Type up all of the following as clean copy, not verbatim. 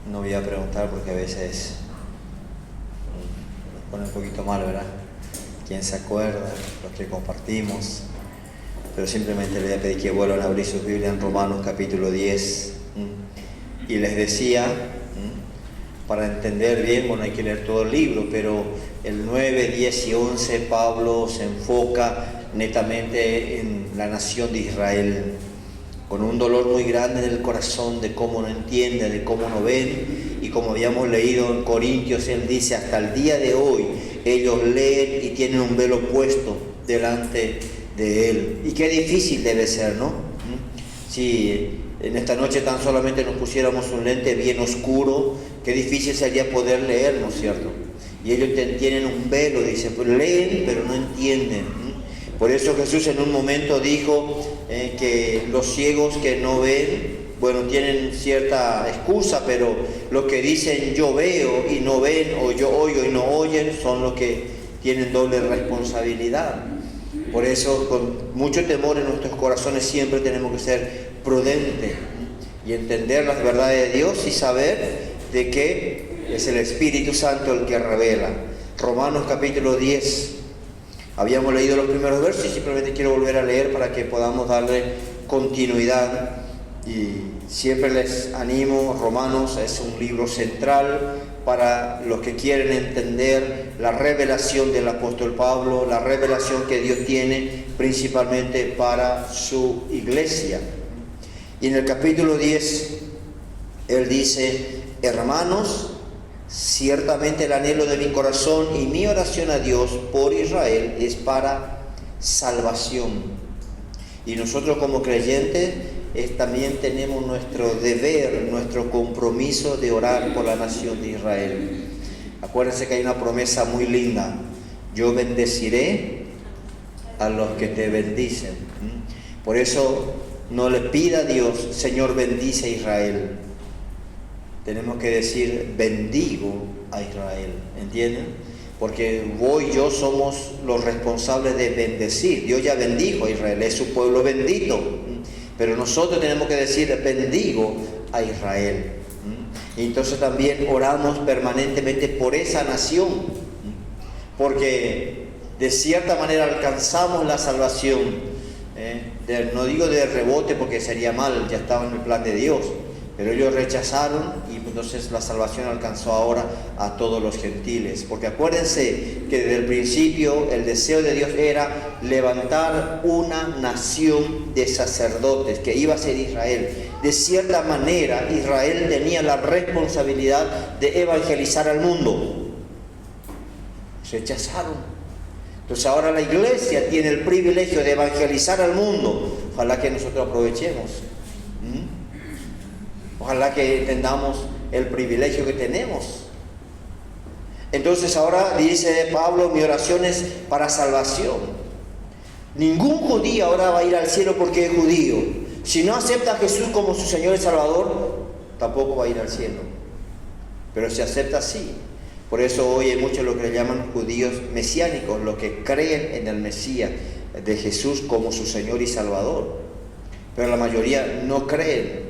No voy a preguntar porque a veces nos pone un poquito mal, ¿verdad? ¿Quién se acuerda? Los que compartimos. Pero simplemente le voy a pedir que vuelvan a abrir sus Biblias en Romanos capítulo 10. Y les decía, para entender bien, bueno, hay que leer todo el libro, pero el 9, 10 y 11 Pablo se enfoca netamente en la nación de Israel, con un dolor muy grande en el corazón de cómo no entiende, de cómo no ven, y como habíamos leído en Corintios, él dice, hasta el día de hoy ellos leen y tienen un velo puesto delante de él. Y qué difícil debe ser, ¿no? Si en esta noche tan solamente nos pusiéramos un lente bien oscuro, qué difícil sería poder leer, ¿no es cierto? Y ellos tienen un velo, dice, pues leen pero no entienden. Por eso Jesús en un momento dijo que los ciegos que no ven, bueno, tienen cierta excusa, pero los que dicen yo veo y no ven, o yo oigo y no oyen, son los que tienen doble responsabilidad. Por eso, con mucho temor en nuestros corazones, siempre tenemos que ser prudentes y entender las verdades de Dios y saber de que es el Espíritu Santo el que revela. Romanos capítulo 10. Habíamos leído los primeros versos y simplemente quiero volver a leer para que podamos darle continuidad. Y siempre les animo, Romanos es un libro central para los que quieren entender la revelación del apóstol Pablo, la revelación que Dios tiene principalmente para su iglesia. Y en el capítulo 10, él dice, hermanos, ciertamente el anhelo de mi corazón y mi oración a Dios por Israel es para salvación. Y nosotros como creyentes también tenemos nuestro deber, nuestro compromiso de orar por la nación de Israel. Acuérdense que hay una promesa muy linda. Yo bendeciré a los que te bendicen. Por eso no le pida a Dios, Señor, bendice a Israel. Tenemos que decir, bendigo a Israel, ¿entienden? Porque vos y yo somos los responsables de bendecir. Dios ya bendijo a Israel, es su pueblo bendito. Pero nosotros tenemos que decir, bendigo a Israel. Y entonces también oramos permanentemente por esa nación. Porque de cierta manera alcanzamos la salvación. No digo de rebote porque sería mal, ya estaba en el plan de Dios. Pero ellos rechazaron y entonces la salvación alcanzó ahora a todos los gentiles. Porque acuérdense que desde el principio el deseo de Dios era levantar una nación de sacerdotes que iba a ser Israel. De cierta manera Israel tenía la responsabilidad de evangelizar al mundo. Rechazaron. Entonces ahora la iglesia tiene el privilegio de evangelizar al mundo. Ojalá que nosotros aprovechemos. Ojalá que entendamos el privilegio que tenemos. Entonces ahora dice Pablo, mi oración es para salvación. Ningún judío ahora va a ir al cielo porque es judío. Si no acepta a Jesús como su Señor y Salvador, tampoco va a ir al cielo. Pero si acepta, sí. Por eso hoy hay muchos lo que le llaman judíos mesiánicos, los que creen en el Mesías de Jesús como su Señor y Salvador. Pero la mayoría no creen.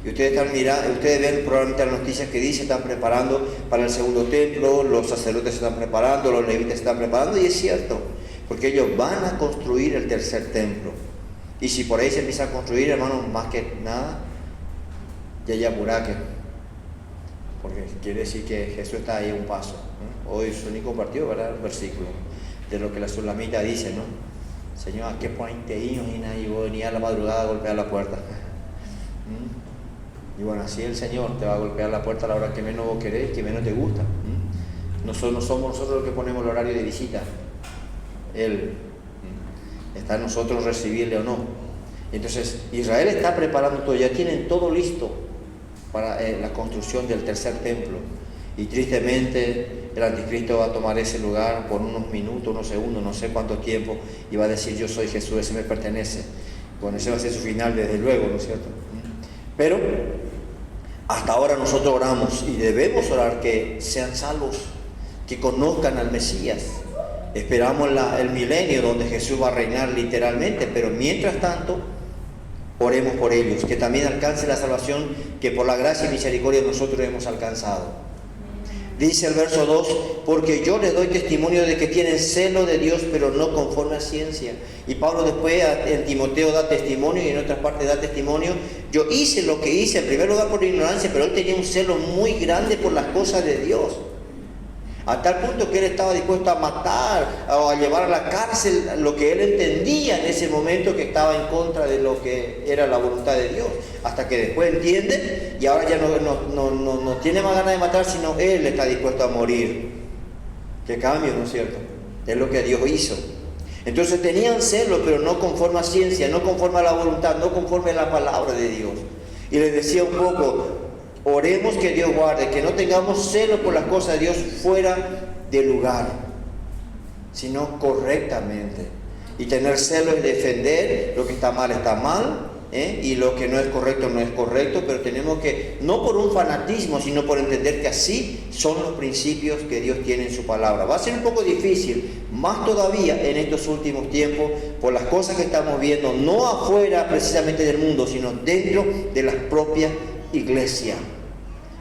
Y ustedes están mirando, ustedes ven probablemente las noticias que dice, están preparando para el segundo templo, los sacerdotes se están preparando, los levitas se están preparando, y es cierto, porque ellos van a construir el tercer templo. Y si por ahí se empieza a construir, hermanos, más que nada, ya buraque, porque quiere decir que Jesús está ahí a un paso. Hoy su único partido, ¿verdad? El versículo de lo que la sulamita dice, ¿no? Señor, ¿a qué pointe hijos y nadie voy a venir a la madrugada a golpear la puerta? Y bueno, así el Señor te va a golpear la puerta a la hora que menos vos querés, que menos te gusta. No somos nosotros los que ponemos el horario de visita. Él está en nosotros recibirle o no. Entonces, Israel está preparando todo, ya tienen todo listo para la construcción del tercer templo. Y tristemente, el anticristo va a tomar ese lugar por unos minutos, unos segundos, no sé cuánto tiempo, y va a decir, yo soy Jesús, ese me pertenece. Bueno, ese va a ser su final, desde luego, ¿no es cierto? Pero hasta ahora nosotros oramos y debemos orar que sean salvos, que conozcan al Mesías. Esperamos el milenio donde Jesús va a reinar literalmente, pero mientras tanto Oremos por ellos, que también alcancen la salvación que por la gracia y misericordia nosotros hemos alcanzado. Dice el verso 2, porque yo les doy testimonio de que tienen celo de Dios, pero no conforme a ciencia. Y Pablo después en Timoteo da testimonio y en otras partes da testimonio. Yo hice lo que hice, en primer lugar por ignorancia, pero él tenía un celo muy grande por las cosas de Dios. A tal punto que él estaba dispuesto a matar o a llevar a la cárcel lo que él entendía en ese momento que estaba en contra de lo que era la voluntad de Dios. Hasta que después entiende y ahora ya no tiene más ganas de matar, sino él está dispuesto a morir. Qué cambio, ¿no es cierto? Es lo que Dios hizo. Entonces tenían celo, pero no conforme a ciencia, no conforme a la voluntad, no conforme a la palabra de Dios. Y les decía un poco, oremos que Dios guarde, que no tengamos celo por las cosas de Dios fuera de lugar, sino correctamente. Y tener celo es defender lo que está mal, y lo que no es correcto, pero tenemos que, no por un fanatismo, sino por entender que así son los principios que Dios tiene en su palabra. Va a ser un poco difícil, más todavía en estos últimos tiempos, por las cosas que estamos viendo, no afuera precisamente del mundo, sino dentro de las propias iglesias.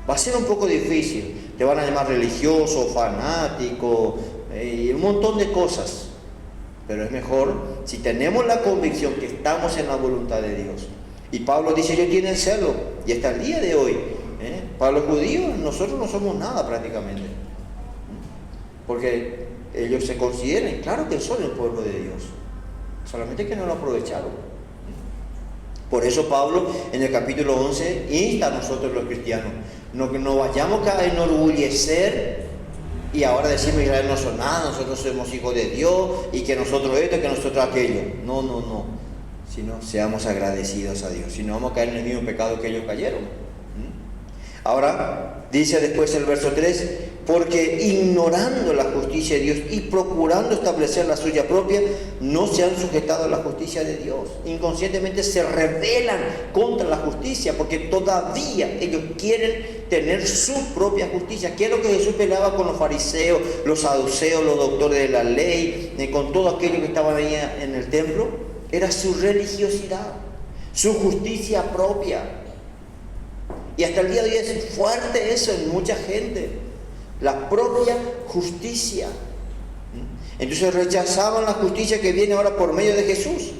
Va a ser un poco difícil, te van a llamar religioso, fanático, y un montón de cosas. Pero es mejor si tenemos la convicción que estamos en la voluntad de Dios. Y Pablo dice, ellos tienen celo, y hasta el día de hoy, para los judíos nosotros no somos nada prácticamente. Porque ellos se consideran, claro que son el pueblo de Dios, solamente que no lo aprovecharon. Por eso Pablo en el capítulo 11 insta a nosotros los cristianos, que no vayamos a enorgullecer y ahora decimos Israel no son nada, nosotros somos hijos de Dios y que nosotros esto, que nosotros aquello. No, sino seamos agradecidos a Dios, si no vamos a caer en el mismo pecado que ellos cayeron. Ahora dice después el verso 3, porque ignorando la justicia de Dios y procurando establecer la suya propia, no se han sujetado a la justicia de Dios. Inconscientemente se rebelan contra la justicia, porque todavía ellos quieren tener su propia justicia. ¿Qué es lo que Jesús peleaba con los fariseos, los saduceos, los doctores de la ley, con todo aquello que estaba ahí en el templo? Era su religiosidad, su justicia propia. Y hasta el día de hoy es fuerte eso en mucha gente, la propia justicia. Entonces rechazaban la justicia que viene ahora por medio de Jesús.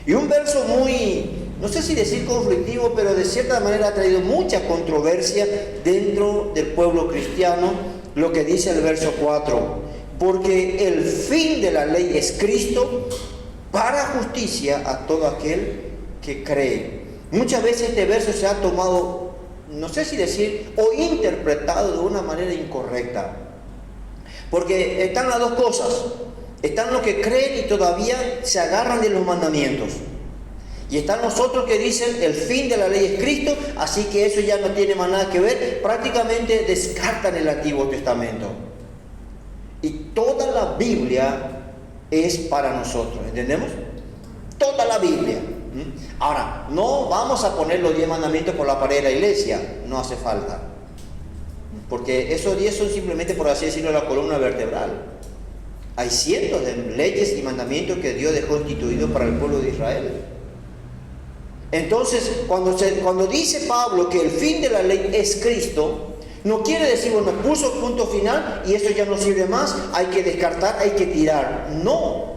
Y un verso muy, no sé si decir conflictivo, pero de cierta manera ha traído mucha controversia dentro del pueblo cristiano, lo que dice el verso 4. Porque el fin de la ley es Cristo para justicia a todo aquel que cree. Muchas veces este verso se ha tomado, no sé si decir, o interpretado de una manera incorrecta. Porque están las dos cosas. Están los que creen y todavía se agarran de los mandamientos. Y están los otros que dicen el fin de la ley es Cristo, así que eso ya no tiene más nada que ver. Prácticamente descartan el Antiguo Testamento. Y toda la Biblia es para nosotros, ¿entendemos? Toda la Biblia. Ahora, no vamos a poner los 10 mandamientos por la pared de la iglesia, no hace falta. Porque esos 10 son simplemente, por así decirlo, la columna vertebral. Hay cientos de leyes y mandamientos que Dios dejó instituidos para el pueblo de Israel. Entonces, cuando dice Pablo que el fin de la ley es Cristo, no quiere decir, bueno, puso punto final y eso ya no sirve más, hay que descartar, hay que tirar. No.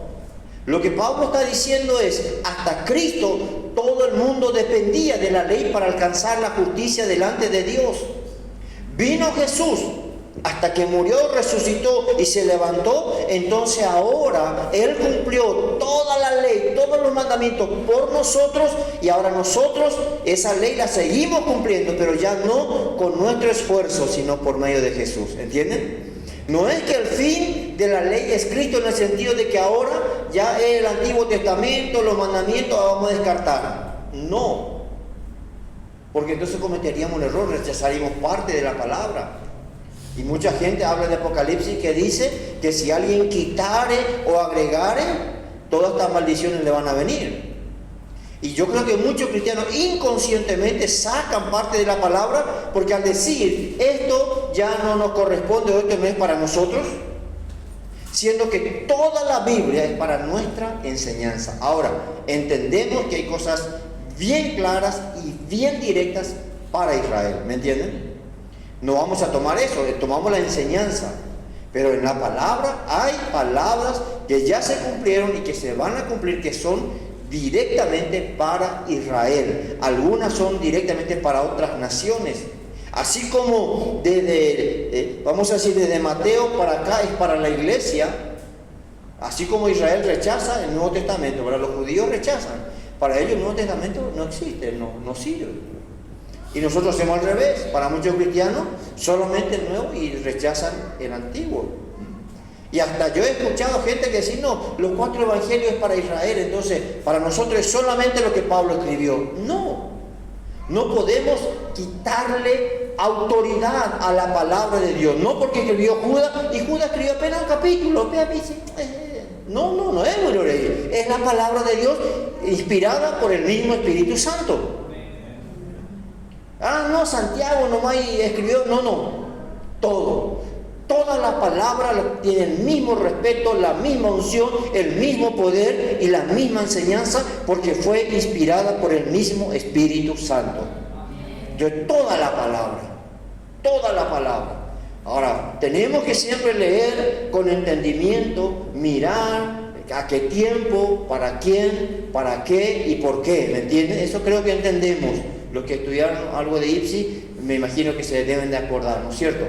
Lo que Pablo está diciendo es, hasta Cristo todo el mundo dependía de la ley para alcanzar la justicia delante de Dios. Vino Jesús, hasta que murió, resucitó y se levantó, entonces ahora Él cumplió toda la ley, todos los mandamientos por nosotros, y ahora nosotros esa ley la seguimos cumpliendo, pero ya no con nuestro esfuerzo, sino por medio de Jesús. ¿Entienden? No es que el fin de la ley es Cristo en el sentido de que ahora ya es el Antiguo Testamento, los mandamientos vamos a descartar. No. Porque entonces cometeríamos el error, rechazaríamos parte de la palabra. Y mucha gente habla de Apocalipsis que dice que si alguien quitare o agregare, todas estas maldiciones le van a venir. Y yo creo que muchos cristianos inconscientemente sacan parte de la palabra porque al decir esto ya no nos corresponde o esto no es para nosotros, siendo que toda la Biblia es para nuestra enseñanza. Ahora, entendemos que hay cosas bien claras y bien directas para Israel. ¿Me entienden? No vamos a tomar eso, tomamos la enseñanza. Pero en la palabra hay palabras que ya se cumplieron y que se van a cumplir, que son directamente para Israel. Algunas son directamente para otras naciones. Así como vamos a decir, desde Mateo para acá es para la iglesia. Así como Israel rechaza el Nuevo Testamento, para los judíos rechazan. Para ellos el Nuevo Testamento no existe, no sirve. Y nosotros hacemos al revés. Para muchos cristianos solamente el Nuevo y rechazan el Antiguo. Y hasta yo he escuchado gente que dice, no, los 4 evangelios es para Israel, entonces para nosotros es solamente lo que Pablo escribió. No podemos quitarle autoridad a la palabra de Dios. No porque escribió Judas, y Judas escribió apenas un capítulo. No es muy ley. Es la palabra de Dios inspirada por el mismo Espíritu Santo. No, Santiago nomás escribió. Todo. Toda la palabra tiene el mismo respeto, la misma unción, el mismo poder y la misma enseñanza, porque fue inspirada por el mismo Espíritu Santo. Toda la palabra. Ahora, tenemos que siempre leer con entendimiento, mirar a qué tiempo, para quién, para qué y por qué. ¿Me entienden? Eso creo que entendemos. Los que estudiaron algo de Ipsi, me imagino que se deben de acordar, ¿no es cierto?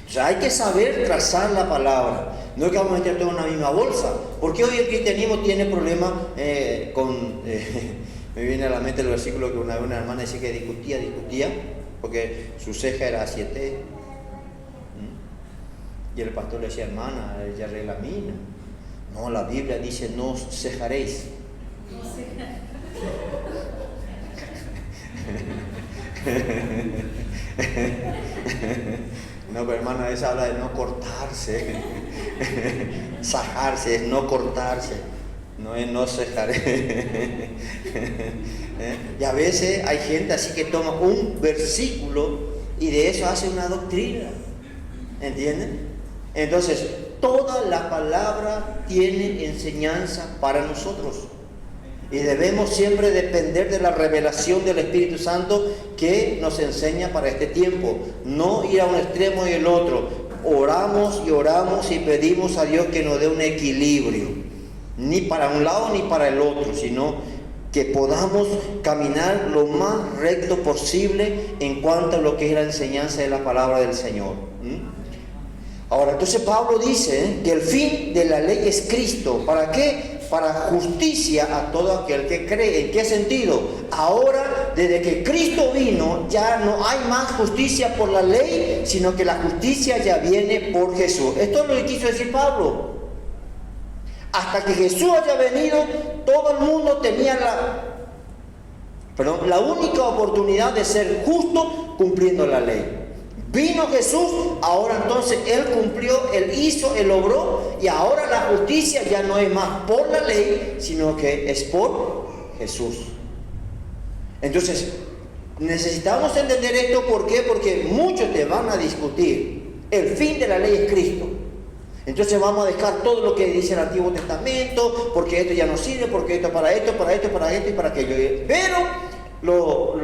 O sea, hay que saber trazar la palabra. No es que vamos a meter todo en una misma bolsa. Porque hoy el cristianismo tiene problemas con... me viene a la mente el versículo que una vez una hermana decía que discutía, porque su ceja era 7. Y el pastor le decía, hermana, ella reglamina. No, la Biblia dice, no cejaréis. No, pero hermano, esa habla de no cortarse. Sajarse es no cortarse, no es no cejar. Y a veces hay gente así que toma un versículo y de eso hace una doctrina. ¿Entienden? Entonces, toda la palabra tiene enseñanza para nosotros. Y debemos siempre depender de la revelación del Espíritu Santo que nos enseña para este tiempo. No ir a un extremo y el otro. Oramos y pedimos a Dios que nos dé un equilibrio. Ni para un lado ni para el otro, sino que podamos caminar lo más recto posible en cuanto a lo que es la enseñanza de la palabra del Señor. Ahora, entonces Pablo dice que el fin de la ley es Cristo. ¿Para qué? Para justicia a todo aquel que cree. ¿En qué sentido? Ahora, desde que Cristo vino, ya no hay más justicia por la ley, sino que la justicia ya viene por Jesús. Esto es lo que quiso decir Pablo. Hasta que Jesús haya venido, todo el mundo tenía la única oportunidad de ser justo cumpliendo la ley. Vino Jesús, ahora entonces Él cumplió, Él hizo, Él obró, y ahora la justicia ya no es más por la ley, sino que es por Jesús. Entonces, necesitamos entender esto. ¿Por qué? Porque muchos te van a discutir. El fin de la ley es Cristo. Entonces vamos a dejar todo lo que dice el Antiguo Testamento, porque esto ya no sirve, porque esto para esto, para esto, para esto y para aquello. Pero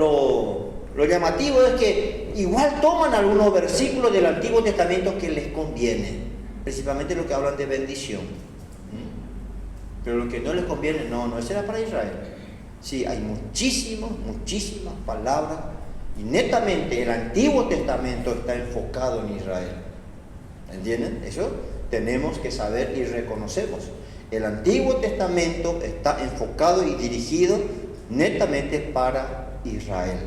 lo llamativo es que igual toman algunos versículos del Antiguo Testamento que les conviene, principalmente los que hablan de bendición. Pero lo que no les conviene, no, eso era para Israel. Sí, hay muchísimas palabras, y netamente el Antiguo Testamento está enfocado en Israel. ¿Entienden? Eso tenemos que saber y reconocemos. El Antiguo Testamento está enfocado y dirigido netamente para Israel.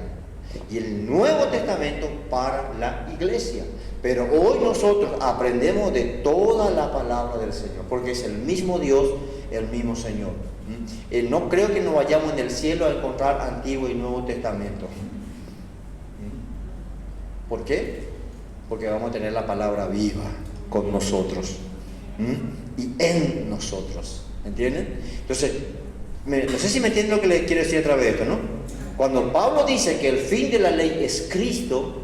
Y el Nuevo Testamento para la iglesia. Pero hoy nosotros aprendemos de toda la palabra del Señor, porque es el mismo Dios, el mismo Señor. No creo que nos vayamos en el cielo a encontrar Antiguo y Nuevo Testamento. ¿Por qué? Porque vamos a tener la palabra viva con nosotros y en nosotros. ¿Entienden? Entonces, no sé si me entienden lo que le quiero decir a través de esto, ¿no? Cuando Pablo dice que el fin de la ley es Cristo,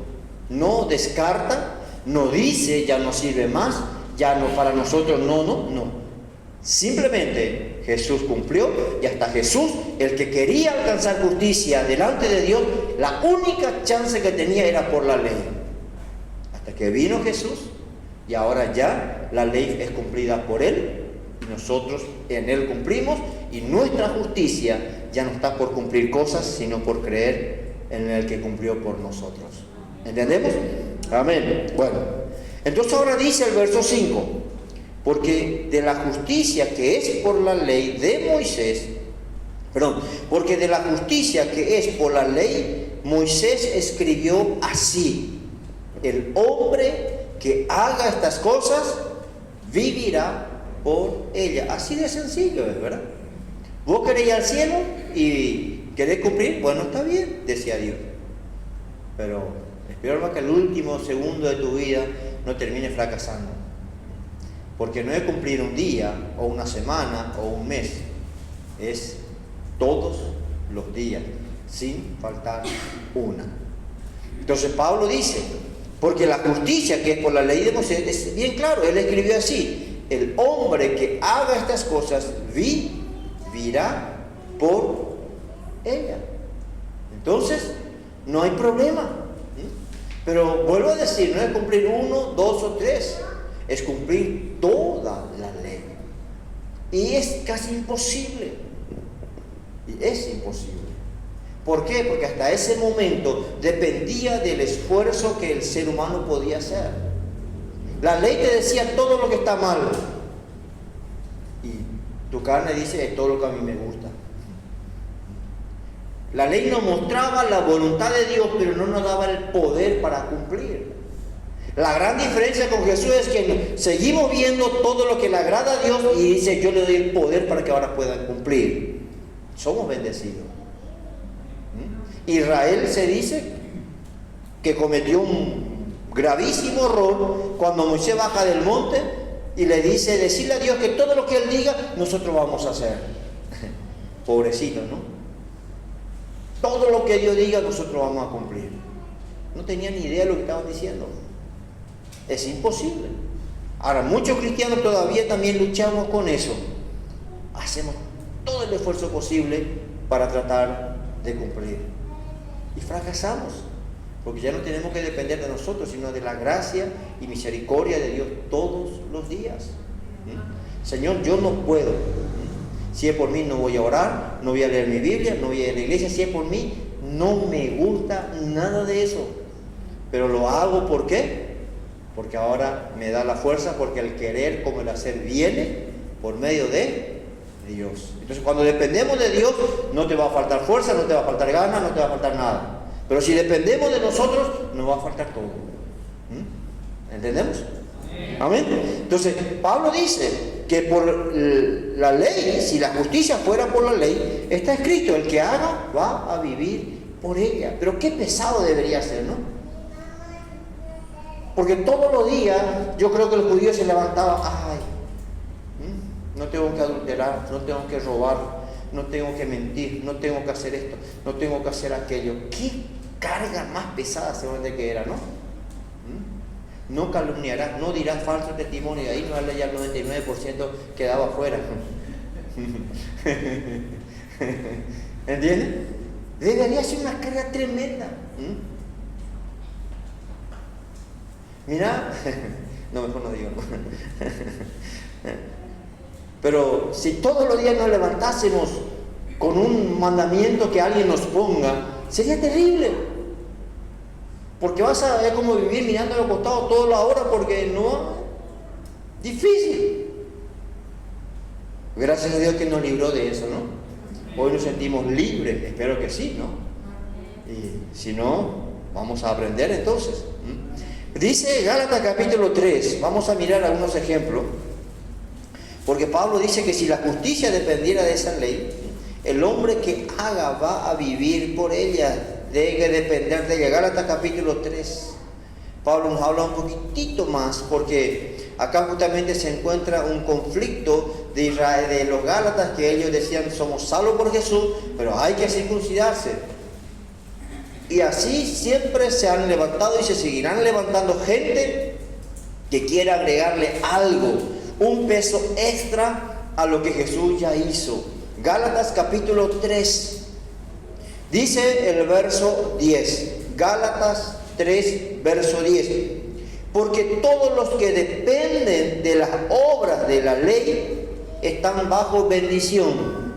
no descarta, no dice ya no sirve más, ya no para nosotros, no. Simplemente Jesús cumplió, y hasta Jesús, el que quería alcanzar justicia delante de Dios, la única chance que tenía era por la ley. Hasta que vino Jesús, y ahora ya la ley es cumplida por Él, y nosotros en Él cumplimos, y nuestra justicia ya no está por cumplir cosas, sino por creer en el que cumplió por nosotros. ¿Entendemos? Amén. Bueno, entonces ahora dice el verso 5, porque de la justicia que es por la ley de Moisés, porque de la justicia que es por la ley, Moisés escribió así: el hombre que haga estas cosas vivirá por ella. Así de sencillo es, ¿verdad? Vos querés ir al cielo y querés cumplir, bueno, está bien, decía Dios, pero espero que el último segundo de tu vida no termine fracasando, porque no es cumplir un día o una semana o un mes, es todos los días, sin faltar una. Entonces Pablo dice, porque la justicia que es por la ley de Moisés, es bien claro, él escribió así: el hombre que haga estas cosas vivirá por ella. Entonces no hay problema. Pero vuelvo a decir, no es cumplir 1, 2 o 3, es cumplir toda la ley. Y es casi imposible. Y es imposible. ¿Por qué? Porque hasta ese momento dependía del esfuerzo que el ser humano podía hacer. La ley te decía todo lo que está mal, y tu carne dice es todo lo que a mí me gusta. La ley nos mostraba la voluntad de Dios, pero no nos daba el poder para cumplir. La gran diferencia con Jesús es que seguimos viendo todo lo que le agrada a Dios, y dice: yo le doy el poder para que ahora puedan cumplir. Somos bendecidos. Israel se dice que cometió un gravísimo error cuando Moisés baja del monte y le dice: decirle a Dios que todo lo que Él diga, nosotros vamos a hacer. Pobrecitos, ¿no? Todo lo que Dios diga, nosotros vamos a cumplir. No tenían ni idea de lo que estaban diciendo. Es imposible. Ahora, muchos cristianos todavía también luchamos con eso. Hacemos todo el esfuerzo posible para tratar de cumplir. Y fracasamos, porque ya no tenemos que depender de nosotros, sino de la gracia y misericordia de Dios todos los días. Señor, yo no puedo. Si es por mí, no voy a orar, no voy a leer mi Biblia, no voy a ir a la iglesia. Si es por mí, no me gusta nada de eso. Pero lo hago, ¿por qué? Porque ahora me da la fuerza, porque el querer como el hacer viene por medio de Dios. Entonces, cuando dependemos de Dios, no te va a faltar fuerza, no te va a faltar ganas, no te va a faltar nada. Pero si dependemos de nosotros, nos va a faltar todo. ¿Entendemos? Amén. Entonces, Pablo dice que por la ley, si la justicia fuera por la ley, está escrito: el que haga va a vivir por ella. Pero qué pesado debería ser, ¿no? Porque todos los días yo creo que el judío se levantaba: ay, no tengo que adulterar, no tengo que robar, no tengo que mentir, no tengo que hacer esto, no tengo que hacer aquello. Qué carga más pesada seguramente que era, ¿no? No calumniarás, no dirás falso testimonio, y ahí no habla ya el 99% quedaba fuera. ¿Entiendes? Debería ser una carga tremenda. Mira, no, mejor no digo. Pero si todos los días nos levantásemos con un mandamiento que alguien nos ponga, sería terrible. Porque vas a ver cómo vivir mirando al costado toda la hora, porque no, difícil. Gracias a Dios que nos libró de eso, ¿no? Hoy nos sentimos libres, espero que sí, ¿no? Y si no, vamos a aprender entonces. Dice Gálatas capítulo 3, vamos a mirar algunos ejemplos, porque Pablo dice que si la justicia dependiera de esa ley, el hombre que haga va a vivir por ella. Debe depender de ella. Gálatas capítulo 3. Pablo nos habla un poquitito más, porque acá justamente se encuentra un conflicto de Israel, de los Gálatas, que ellos decían: somos salvos por Jesús, pero hay que circuncidarse. Y así siempre se han levantado y se seguirán levantando gente que quiera agregarle algo, un peso extra a lo que Jesús ya hizo. Gálatas capítulo 3, dice el verso 10, Gálatas 3, verso 10, porque todos los que dependen de las obras de la ley están bajo bendición.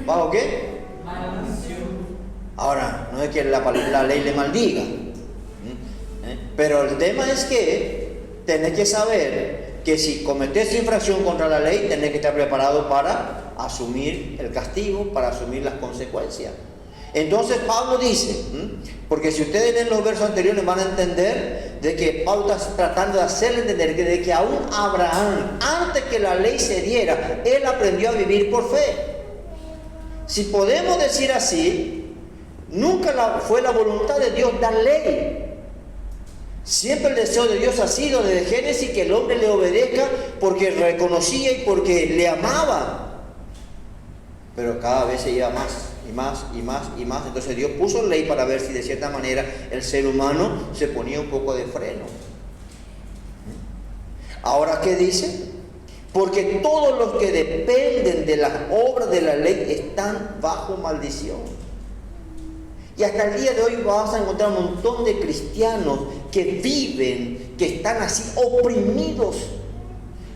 ¿Bajo qué? Ahora, no es que la ley le maldiga, pero el tema es que tenés que saber que si cometés infracción contra la ley, tenés que estar preparado para asumir el castigo, para asumir las consecuencias. Entonces Pablo dice, porque si ustedes leen los versos anteriores van a entender de que Pablo está tratando de hacerle entender que de que aún Abraham, antes que la ley se diera, él aprendió a vivir por fe. Si podemos decir así, nunca fue la voluntad de Dios dar ley. Siempre el deseo de Dios ha sido desde Génesis que el hombre le obedezca porque reconocía y porque le amaba. Pero cada vez se iba más y más y más y más. Entonces Dios puso ley para ver si de cierta manera el ser humano se ponía un poco de freno. Ahora, ¿qué dice? Porque todos los que dependen de las obras de la ley están bajo maldición. Y hasta el día de hoy vas a encontrar un montón de cristianos que viven, que están así oprimidos,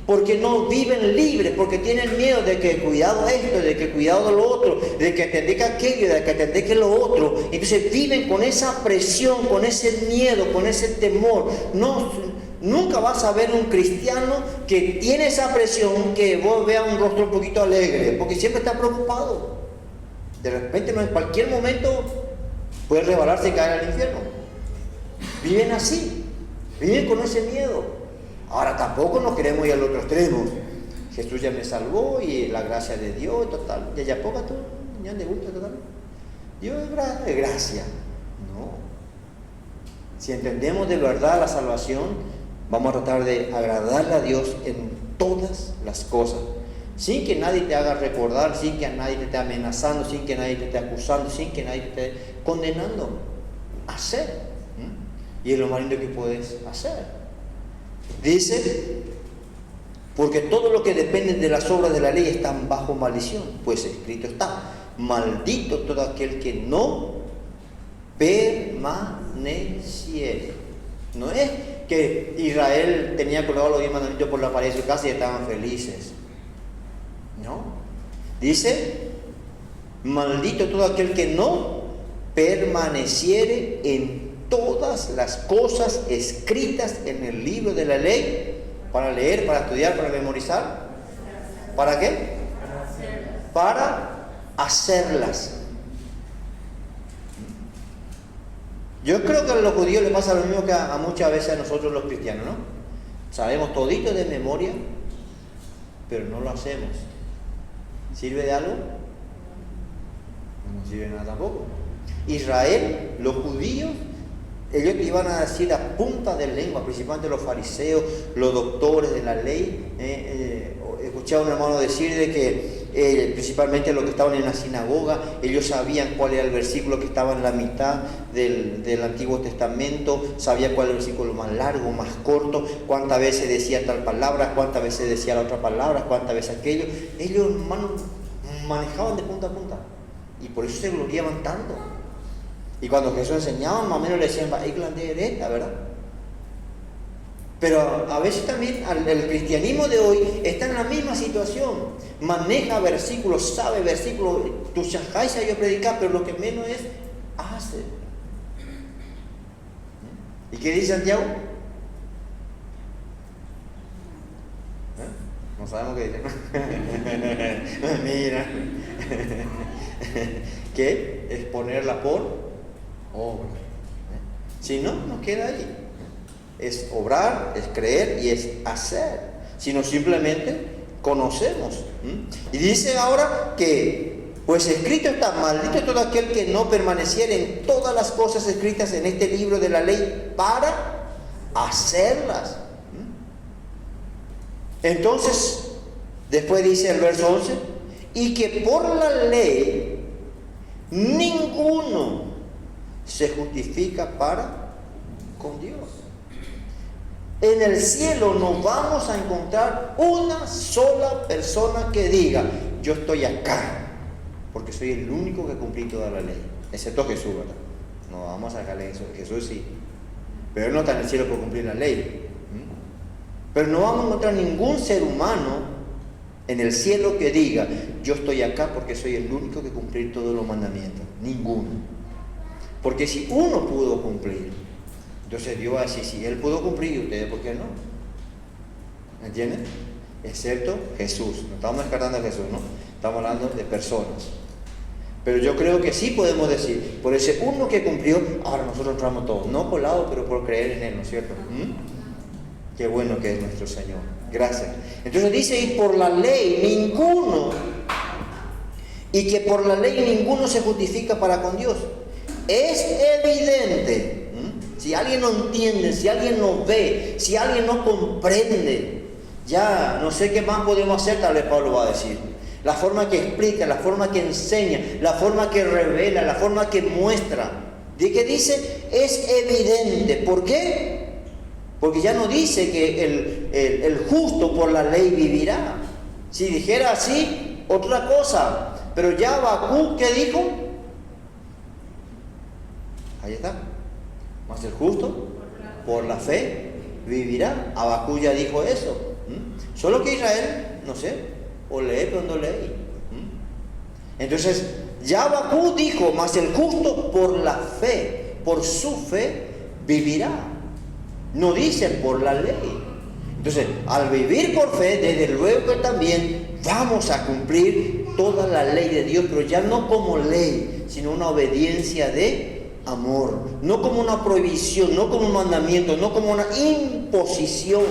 porque no viven libres, porque tienen miedo de que cuidado esto, de que cuidado lo otro, de que atendé que aquello, de que atendé que lo otro. Entonces viven con esa presión, con ese miedo, con ese temor. Nunca vas a ver un cristiano que tiene esa presión, que vos veas un rostro un poquito alegre, porque siempre está preocupado. De repente, en cualquier momento, puede resbalarse y caer al infierno. Viven así, viven con ese miedo. Ahora tampoco nos queremos ir al otro extremo. Jesús ya me salvó y la gracia de Dios, total. Ya poco tú, ya te gusta, total. Dios es gracia. No. Si entendemos de verdad la salvación, vamos a tratar de agradarle a Dios en todas las cosas, sin que nadie te haga recordar, sin que nadie te esté amenazando, sin que nadie te esté acusando, sin que nadie te esté condenando. Hacer. Y es lo más lindo que puedes hacer. Dice, porque todo lo que depende de las obras de la ley están bajo maldición, pues escrito está, maldito todo aquel que no permaneciere. No es que Israel tenía colgado los 10 mandamientos por la pared de su casa y estaban felices. No. Dice, maldito todo aquel que no permaneciere en todas las cosas escritas en el libro de la ley, para leer, para estudiar, para memorizar. ¿Para qué? Para hacerlas. Yo creo que a los judíos les pasa lo mismo que a muchas veces a nosotros los cristianos, ¿no? Sabemos todito de memoria, pero no lo hacemos. ¿Sirve de algo? No sirve de nada tampoco. Israel, los judíos, ellos te iban a decir a punta de lengua, principalmente los fariseos, los doctores de la ley. Escuché a un hermano decir de que principalmente los que estaban en la sinagoga, ellos sabían cuál era el versículo que estaba en la mitad del Antiguo Testamento, sabían cuál era el versículo más largo, más corto, cuántas veces decía tal palabra, cuántas veces decía la otra palabra, cuántas veces aquello. Ellos manejaban de punta a punta y por eso se gloriaban tanto. Y cuando Jesús enseñaba, más o menos le decían, ¿verdad? Pero a veces también el cristianismo de hoy está en la misma situación. Maneja versículos, sabe versículos, tu shahai se yo predicar, pero lo que menos es, hace. ¿Y qué dice Santiago? No sabemos qué dice. Mira. ¿Qué? Es ponerla por obra. Si no, nos queda ahí. Es obrar, es creer y es hacer. Si no, simplemente conocemos. Y dice ahora que, pues escrito está, maldito todo aquel que no permaneciera en todas las cosas escritas en este libro de la ley para hacerlas. Entonces, después dice el verso 11, y que por la ley ninguno se justifica para con Dios. En el cielo no vamos a encontrar una sola persona que diga, yo estoy acá, porque soy el único que cumplí toda la ley, excepto Jesús, ¿verdad? No vamos a sacarle eso, Jesús sí, pero él no está en el cielo por cumplir la ley. Pero no vamos a encontrar ningún ser humano en el cielo que diga, yo estoy acá porque soy el único que cumplí todos los mandamientos. Ninguno. Porque si uno pudo cumplir, entonces Dios va a decir, si él pudo cumplir, ¿y ustedes por qué no? ¿Entienden? Excepto Jesús. No estamos descartando a Jesús, ¿no? Estamos hablando de personas. Pero yo creo que sí podemos decir, por ese uno que cumplió, ahora nosotros entramos todos, no colado, pero por creer en él, ¿no es cierto? Qué bueno que es nuestro Señor. Gracias. Entonces dice, y por la ley ninguno, y que por la ley ninguno se justifica para con Dios. Es evidente, si alguien no entiende, si alguien no ve, si alguien no comprende, ya no sé qué más podemos hacer, tal vez Pablo va a decir. La forma que explica, la forma que enseña, la forma que revela, la forma que muestra. ¿De qué dice? Es evidente. ¿Por qué? Porque ya no dice que el justo por la ley vivirá. Si dijera así, otra cosa. Pero ya Habacuc, ¿qué dijo? Ahí está. Mas el justo por la fe vivirá. Habacuc ya dijo eso. Solo que Israel, no sé, o lee pero no lee. Entonces, ya Habacuc dijo, mas el justo por la fe, por su fe, vivirá. No dice por la ley. Entonces, al vivir por fe, desde luego que también vamos a cumplir toda la ley de Dios, pero ya no como ley, sino una obediencia de amor. No como una prohibición, no como un mandamiento, no como una imposición.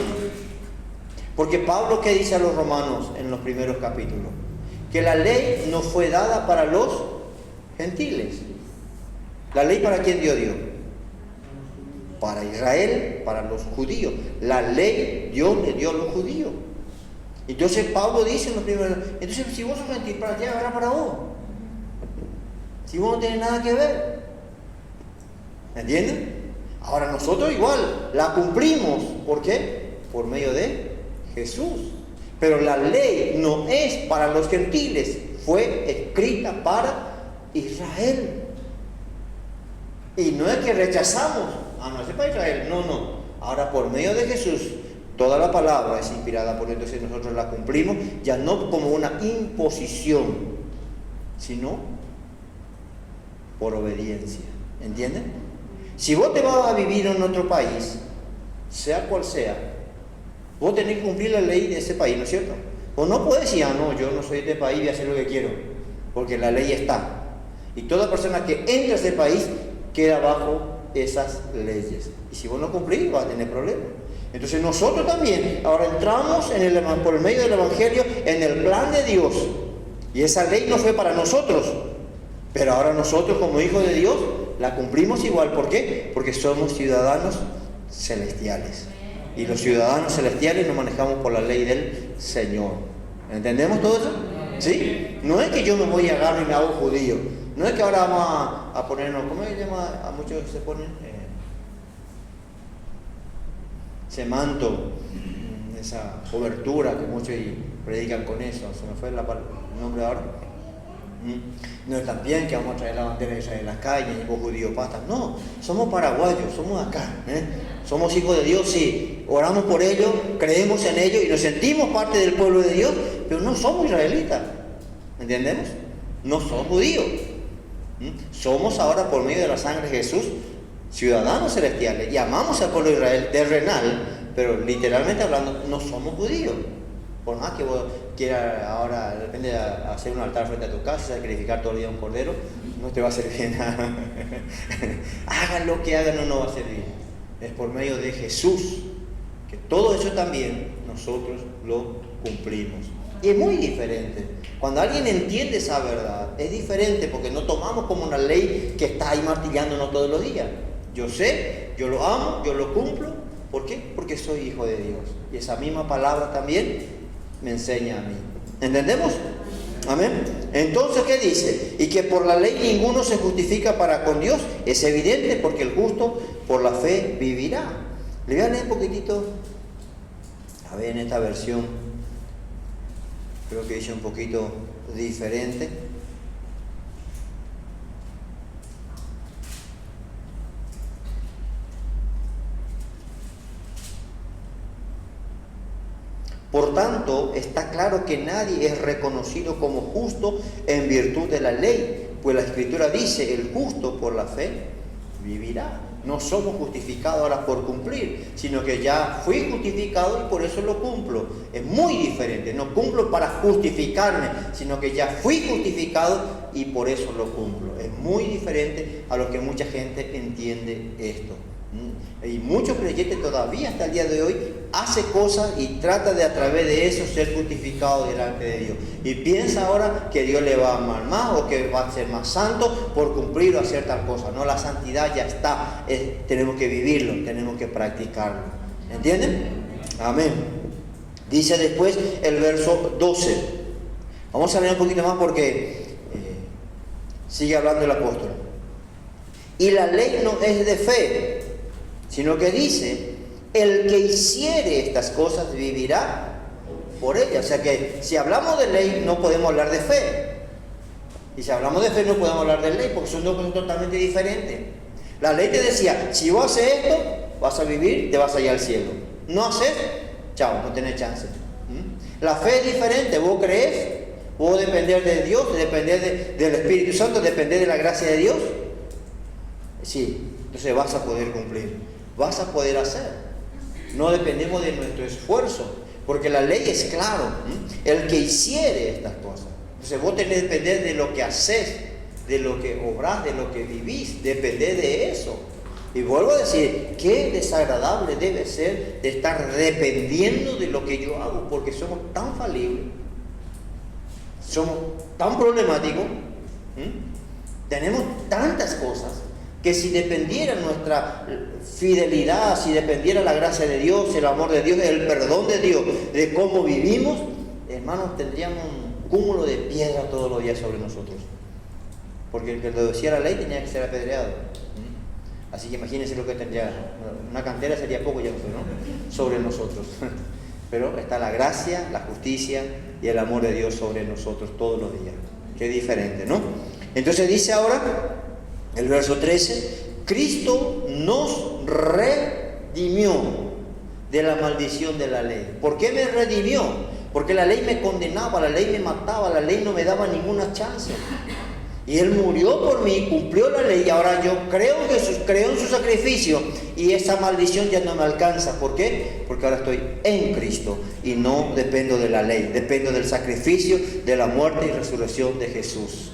Porque Pablo, ¿qué dice a los romanos en los primeros capítulos? Que la ley no fue dada para los gentiles. ¿La ley para quién dio Dios? Para Israel, para los judíos. La ley Dios le dio a los judíos. Entonces Pablo dice en los primeros, entonces si vos sos gentil, ¿para qué agarrar para vos? Si vos no tenés nada que ver. ¿Entienden? Ahora nosotros igual la cumplimos. ¿Por qué? Por medio de Jesús. Pero la ley no es para los gentiles, fue escrita para Israel. Y no es que rechazamos, no es para Israel, no. Ahora por medio de Jesús, toda la palabra es inspirada por Dios, entonces nosotros la cumplimos, ya no como una imposición, sino por obediencia. ¿Entienden? Si vos te vas a vivir en otro país, sea cual sea, vos tenés que cumplir la ley de ese país, ¿no es cierto? Vos no podés decir, no, yo no soy de este país, voy a hacer lo que quiero, porque la ley está. Y toda persona que entra a ese país queda bajo esas leyes. Y si vos no cumplís, vas a tener problemas. Entonces nosotros también, ahora entramos por el medio del Evangelio en el plan de Dios. Y esa ley no fue para nosotros, pero ahora nosotros como hijos de Dios la cumplimos igual. ¿Por qué? Porque somos ciudadanos celestiales. Y los ciudadanos celestiales nos manejamos por la ley del Señor. ¿Entendemos todo eso? ¿Sí? No es que yo me voy a agarrar y me hago judío. No es que ahora vamos a ponernos, ¿cómo se llama? A muchos se ponen ese manto, esa cobertura que muchos predican con eso. Se me fue el nombre ahora. No es también que vamos a traer la bandera de Israel a las calles y vos judíos patas. No, somos paraguayos, somos acá. Somos hijos de Dios, sí. Oramos por ellos, creemos en ellos y nos sentimos parte del pueblo de Dios, pero no somos israelitas. ¿Entendemos? No somos judíos. Somos ahora, por medio de la sangre de Jesús, ciudadanos celestiales y amamos al pueblo de Israel terrenal, pero literalmente hablando no somos judíos. Por más que vos quieras ahora de repente hacer un altar frente a tu casa, sacrificar todo el día un cordero, no te va a servir nada. Hagan lo que hagan, no va a servir. Es por medio de Jesús que todo eso también nosotros lo cumplimos. Y es muy diferente. Cuando alguien entiende esa verdad, es diferente porque no tomamos como una ley que está ahí martillándonos todos los días. Yo sé, yo lo amo, yo lo cumplo. ¿Por qué? Porque soy hijo de Dios. Y esa misma palabra también me enseña a mí. ¿Entendemos? Amén. Entonces, ¿qué dice? Y que por la ley ninguno se justifica para con Dios. Es evidente porque el justo por la fe vivirá. Le voy a leer un poquitito, a ver, en esta versión, creo que dice un poquito diferente. Por tanto, está claro que nadie es reconocido como justo en virtud de la ley, pues la Escritura dice, el justo por la fe vivirá. No somos justificados ahora por cumplir, sino que ya fui justificado y por eso lo cumplo. Es muy diferente, no cumplo para justificarme, sino que ya fui justificado y por eso lo cumplo. Es muy diferente a lo que mucha gente entiende esto. Y muchos creyentes todavía hasta el día de hoy hace cosas y trata de a través de eso ser justificado delante de Dios. Y piensa ahora que Dios le va a amar más o que va a ser más santo por cumplir o hacer tal cosa. No, la santidad ya está. Tenemos que vivirlo, tenemos que practicarlo. ¿Entienden? Amén. Dice después el verso 12. Vamos a leer un poquito más porque sigue hablando el apóstol. Y la ley no es de fe, sino que dice, el que hiciere estas cosas vivirá por ellas. O sea que si hablamos de ley no podemos hablar de fe. Y si hablamos de fe no podemos hablar de ley porque son dos cosas totalmente diferentes. La ley te decía, si vos haces esto, vas a vivir, te vas a ir al cielo. No haces, chao, no tenés chance. La fe es diferente, vos crees, vos depender de Dios, depender del Espíritu Santo, depender de la gracia de Dios. Sí, entonces vas a poder cumplir, vas a poder hacer. No dependemos de nuestro esfuerzo, porque la ley es claro, el que hiciere estas cosas. Entonces vos tenés que depender de lo que haces, de lo que obrás, de lo que vivís, depender de eso. Y vuelvo a decir, qué desagradable debe ser de estar dependiendo de lo que yo hago, porque somos tan falibles, somos tan problemáticos, tenemos tantas cosas, que si dependiera nuestra fidelidad, si dependiera la gracia de Dios, el amor de Dios, el perdón de Dios, de cómo vivimos, hermanos, tendríamos un cúmulo de piedra todos los días sobre nosotros. Porque el que lo decía la ley tenía que ser apedreado. Así que imagínense lo que tendría. Una cantera sería poco ya, ¿no? Sobre nosotros. Pero está la gracia, la justicia y el amor de Dios sobre nosotros todos los días. Qué diferente, ¿no? Entonces dice ahora, el verso 13, Cristo nos redimió de la maldición de la ley. ¿Por qué me redimió? Porque la ley me condenaba, la ley me mataba, la ley no me daba ninguna chance. Y Él murió por mí, cumplió la ley y ahora yo creo en Jesús, creo en su sacrificio y esa maldición ya no me alcanza. ¿Por qué? Porque ahora estoy en Cristo y no dependo de la ley, dependo del sacrificio, de la muerte y resurrección de Jesús.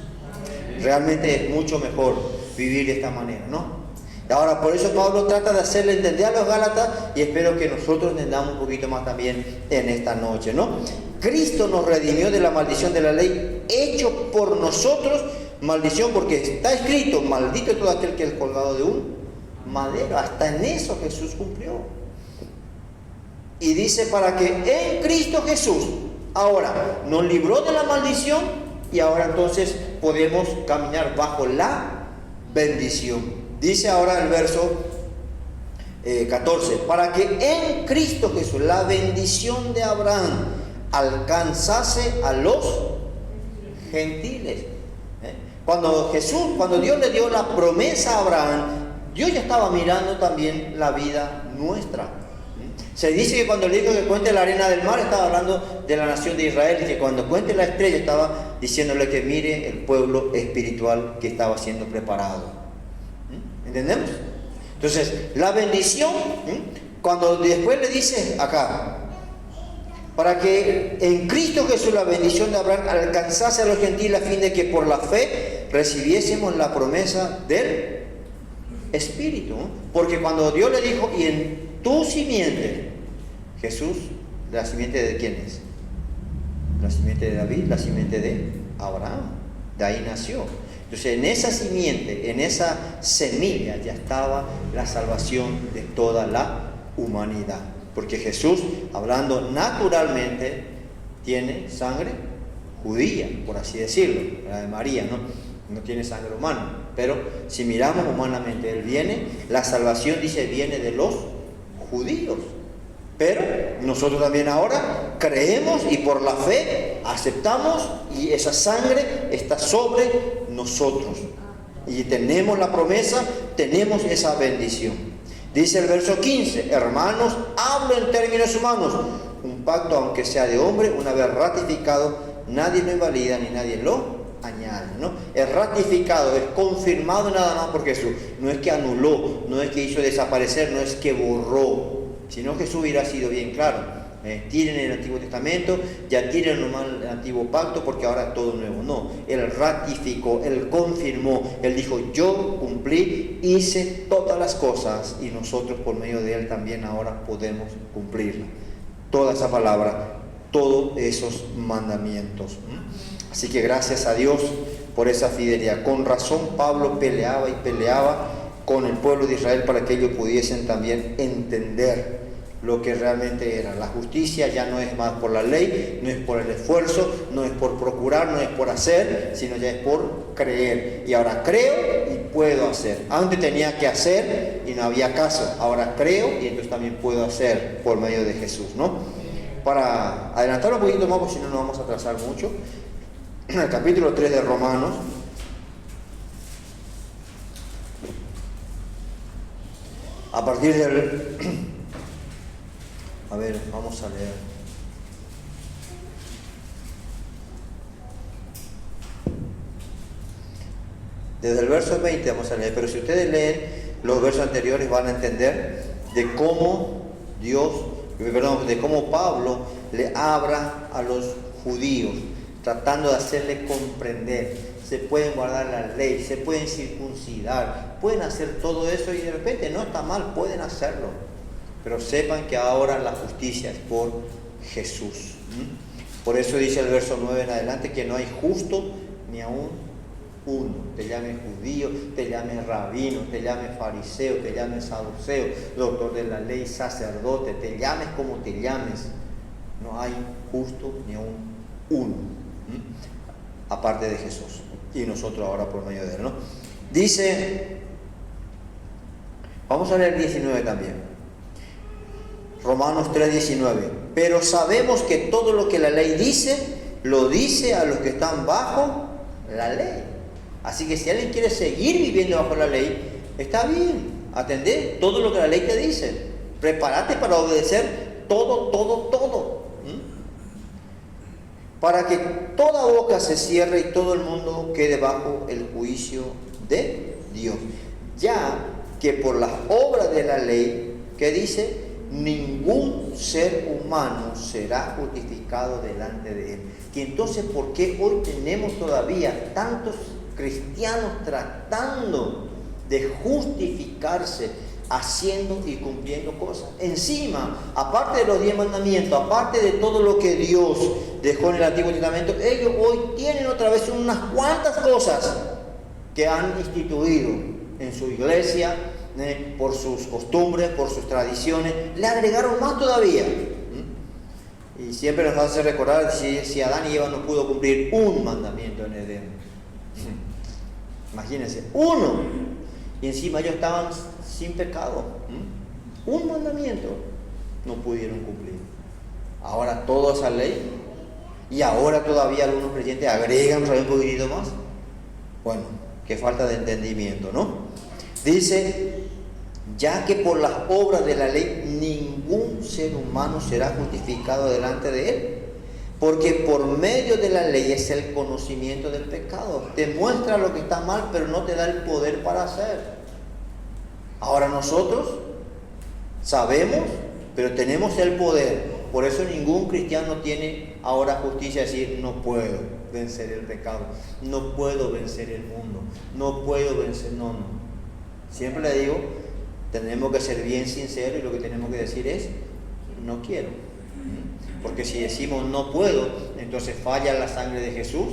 Realmente es mucho mejor vivir de esta manera, ¿no? Ahora, por eso Pablo trata de hacerle entender a los Gálatas y espero que nosotros entendamos un poquito más también en esta noche, ¿no? Cristo nos redimió de la maldición de la ley, hecho por nosotros maldición, porque está escrito, maldito todo aquel que es colgado de un madero. Hasta en eso Jesús cumplió. Y dice, para que en Cristo Jesús ahora nos libró de la maldición y ahora entonces podemos caminar bajo la bendición. Dice ahora el verso 14, para que en Cristo Jesús la bendición de Abraham alcanzase a los gentiles. Cuando Dios le dio la promesa a Abraham, Dios ya estaba mirando también la vida nuestra. Se dice que cuando le dijo que cuente la arena del mar, estaba hablando de la nación de Israel, y que cuando cuente la estrella, estaba diciéndole que mire el pueblo espiritual que estaba siendo preparado. ¿Entendemos? Entonces, la bendición, cuando después le dice acá, para que en Cristo Jesús la bendición de Abraham alcanzase a los gentiles a fin de que por la fe recibiésemos la promesa del Espíritu. Porque cuando Dios le dijo, y en tu simiente, Jesús, ¿la simiente de quién es? La simiente de David, la simiente de Abraham. De ahí nació. Entonces en esa simiente, en esa semilla ya estaba la salvación de toda la humanidad. Porque Jesús, hablando naturalmente, tiene sangre judía, por así decirlo, la de María, no tiene sangre humana. Pero si miramos humanamente, Él viene, la salvación dice viene de los judíos. Pero nosotros también ahora creemos y por la fe aceptamos y esa sangre está sobre nosotros. Y tenemos la promesa, tenemos esa bendición. Dice el verso 15, hermanos, hablo en términos humanos. Un pacto, aunque sea de hombre, una vez ratificado, nadie lo invalida ni nadie lo añade, ¿no? Es ratificado, es confirmado nada más por Jesús. No es que anuló, no es que hizo desaparecer, no es que borró. Si no, Jesús hubiera sido bien claro. Tienen el Antiguo Testamento, ya tienen el Antiguo Pacto porque ahora es todo nuevo. No, Él ratificó, Él confirmó, Él dijo, yo cumplí, hice todas las cosas y nosotros por medio de Él también ahora podemos cumplirla. Toda esa palabra, todos esos mandamientos. Así que gracias a Dios por esa fidelidad. Con razón Pablo peleaba y peleaba con el pueblo de Israel para que ellos pudiesen también entender lo que realmente era. La justicia ya no es más por la ley, no es por el esfuerzo, no es por procurar, no es por hacer, sino ya es por creer. Y ahora creo y puedo hacer. Antes tenía que hacer y no había caso. Ahora creo y entonces también puedo hacer por medio de Jesús, ¿no? Para adelantar un poquito más, porque si no nos vamos a atrasar mucho, en el capítulo 3 de Romanos, a partir del... A ver, vamos a leer. Desde el verso 20 vamos a leer, pero si ustedes leen los versos anteriores van a entender de cómo de cómo Pablo le habla a los judíos, tratando de hacerle comprender. Se pueden guardar la ley, se pueden circuncidar, pueden hacer todo eso y de repente no está mal, pueden hacerlo. Pero sepan que ahora la justicia es por Jesús. Por eso dice el verso 9 en adelante que no hay justo ni aún uno. Te llames judío, te llames rabino, te llames fariseo, te llames saduceo, doctor de la ley, sacerdote, te llames como te llames. No hay justo ni aún uno. Aparte de Jesús. Y nosotros ahora por medio de Él, ¿no? Dice, vamos a leer 19 también. Romanos 3:19. Pero sabemos que todo lo que la ley dice, lo dice a los que están bajo la ley. Así que si alguien quiere seguir viviendo bajo la ley, está bien, atendé todo lo que la ley te dice. Prepárate para obedecer todo. Para que toda boca se cierre y todo el mundo quede bajo el juicio de Dios. Ya que por las obras de la ley, que dice, ningún ser humano será justificado delante de Él. Y entonces, ¿por qué hoy tenemos todavía tantos cristianos tratando de justificarse, haciendo y cumpliendo cosas? Encima, aparte de los 10 mandamientos, aparte de todo lo que Dios dejó en el Antiguo Testamento, ellos hoy tienen otra vez unas cuantas cosas que han instituido en su iglesia, por sus costumbres, por sus tradiciones, le agregaron más todavía. Y siempre nos hace recordar si Adán y Eva no pudo cumplir un mandamiento en Edén. Imagínense, uno. Y encima ellos estaban sin pecado. Un mandamiento no pudieron cumplir. Ahora toda esa ley, y ahora todavía algunos creyentes agregan un poquitito más. Bueno, qué falta de entendimiento, ¿no? Dice, ya que por las obras de la ley ningún ser humano será justificado delante de Él, porque por medio de la ley es el conocimiento del pecado. Te muestra lo que está mal, pero no te da el poder para hacer. Ahora nosotros sabemos, pero tenemos el poder. Por eso ningún cristiano tiene ahora justicia, decir, no puedo vencer el pecado, no puedo vencer el mundo, no puedo vencer, no. Siempre le digo, tenemos que ser bien sinceros y lo que tenemos que decir es, no quiero. Porque si decimos no puedo, entonces falla la sangre de Jesús,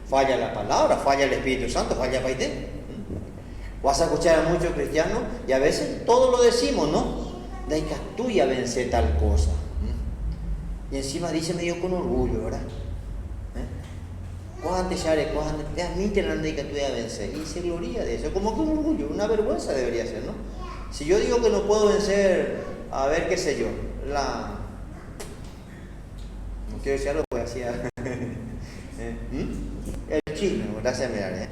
falla la palabra, falla el Espíritu Santo, falla Paité. Vas a escuchar a muchos cristianos y a veces todo lo decimos, ¿no? De que tú ya vence tal cosa. Y encima dice medio con orgullo, ¿verdad? ¿Cuántos ya cuántos te admiten la que tú ya vencer? Y se gloria de eso, como que un orgullo, una vergüenza debería ser, ¿no? Si yo digo que no puedo vencer, a ver, qué sé yo, no quiero decir algo porque hacía el chisme, gracias Merari.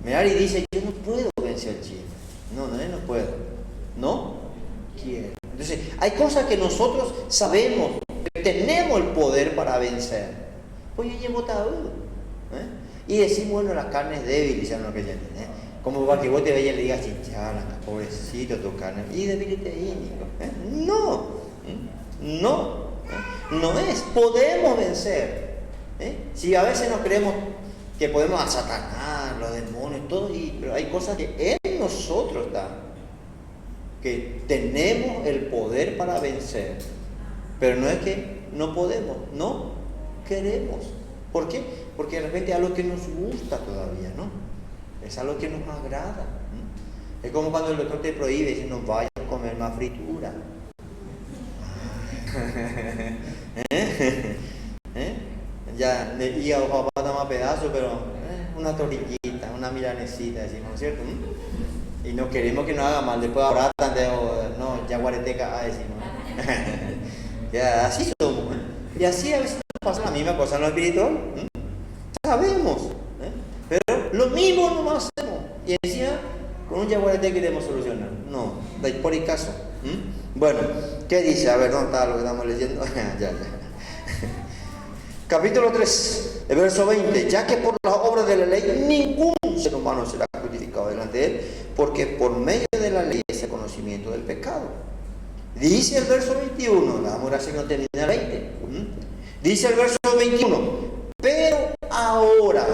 Merari dice, yo no puedo vencer el chisme. No puedo. No quiero. Entonces, hay cosas que nosotros sabemos, que tenemos el poder para vencer. Pues yo llevo tabú. Y decimos, bueno, la carne es débil, dicen los creyentes. Como para que vos te vayas y le digas, chinchala, pobrecito tu carne. Y debilite ahí, no es. Podemos vencer. Si a veces nos creemos que podemos a Satanás, los demonios, todo, pero hay cosas que en nosotros están, que tenemos el poder para vencer. Pero no es que no podemos, no queremos. ¿Por qué? Porque de repente es algo que nos gusta todavía, ¿no? Es algo que nos agrada. Es como cuando el doctor te prohíbe y dice, no vayas a comer más fritura. Ya, y a papá más pedazos, pero una tortillita, una milanesita, decimos, ¿no es cierto? Y no queremos que nos haga mal, después ahora no, ya guareteca, decimos. Ya, así somos. Y así a veces nos pasa la misma cosa en lo espiritual. Sabemos, pero lo mismo no hacemos. Y encima, con un yaguareté queremos solucionar. No, por el caso. Bueno, ¿qué dice? A ver, ¿dónde está lo que estamos leyendo? ya. Capítulo 3, el verso 20. Ya que por las obras de la ley ningún ser humano será justificado delante de él, porque por medio de la ley es el conocimiento del pecado. Dice el verso 21, la vamos a hacer que no termina el 20. Dice el verso 21, pero ahora,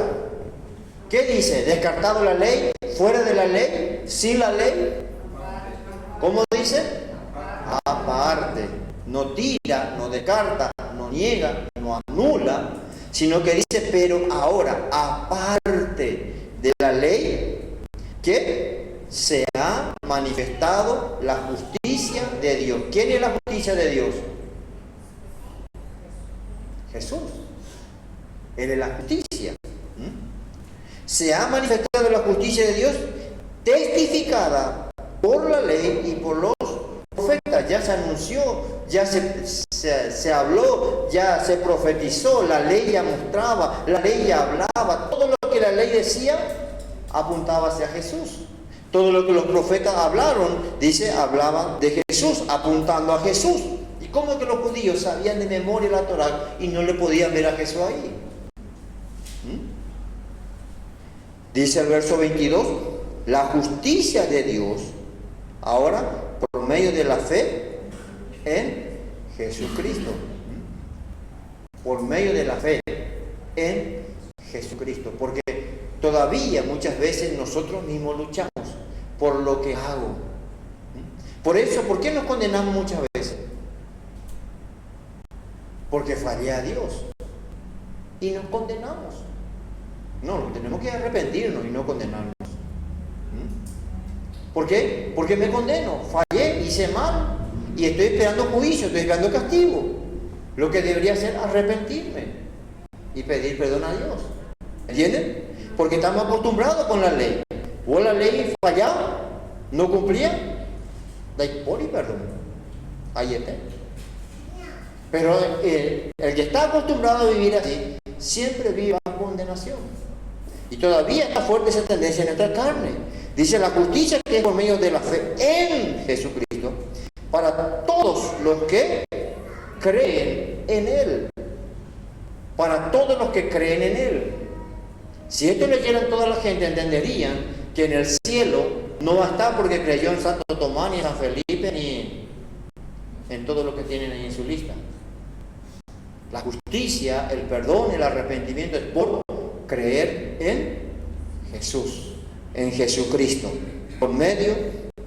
¿qué dice? ¿Descartado la ley? ¿Fuera de la ley? ¿Sin la ley? ¿Cómo dice? Aparte. No tira, no descarta, no niega, no anula, sino que dice, pero ahora, aparte de la ley, que se ha manifestado la justicia de Dios. ¿Quién es la justicia de Dios? Jesús. Él es la justicia. Se ha manifestado la justicia de Dios, testificada por la ley y por los profetas. Ya se anunció, ya se habló, ya se profetizó, la ley ya mostraba, la ley ya hablaba. Todo lo que la ley decía apuntaba hacia Jesús. Todo lo que los profetas hablaron, hablaban de Jesús, apuntando a Jesús. ¿Y cómo es que los judíos sabían de memoria la Torá y no le podían ver a Jesús ahí? Dice el verso 22, la justicia de Dios, ahora por medio de la fe en Jesucristo. Por medio de la fe en Jesucristo. Porque todavía muchas veces nosotros mismos luchamos por lo que hago. Por eso, ¿por qué nos condenamos muchas veces? Porque fallé a Dios y nos condenamos. No, tenemos que arrepentirnos y no condenarnos. ¿Por qué? Porque me condeno, fallé, hice mal y estoy esperando juicio, estoy esperando castigo. Lo que debería hacer es arrepentirme y pedir perdón a Dios. ¿Entienden? Porque estamos acostumbrados con la ley. O la ley fallaba, no cumplía, dai por y perdón. Ahí está. Pero el que está acostumbrado a vivir así, siempre vive bajo condenación. Y todavía está fuerte esa tendencia en nuestra carne. Dice la justicia que es por medio de la fe en Jesucristo, para todos los que creen en Él. Para todos los que creen en Él. Si esto leyeran toda la gente, entenderían que en el cielo no va a estar porque creyó en Santo Tomás, ni en San Felipe, ni en todo lo que tienen ahí en su lista. La justicia, el perdón, el arrepentimiento es por creer en Jesús, en Jesucristo, por medio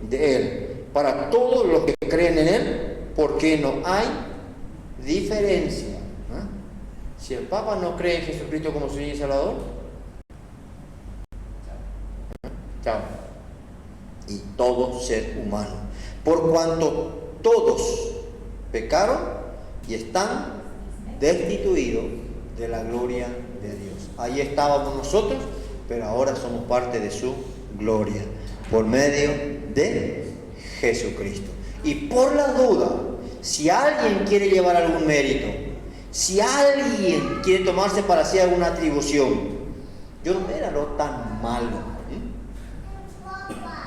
de Él. Para todos los que creen en Él, porque no hay diferencia. Si el Papa no cree en Jesucristo como Señor y Salvador, chao. Y todo ser humano, por cuanto todos pecaron y están destituidos de la gloria de Dios. Ahí estábamos nosotros, pero ahora somos parte de su gloria, por medio de Jesucristo. Y por la duda, si alguien quiere llevar algún mérito, si alguien quiere tomarse para sí alguna atribución, yo no era lo tan malo.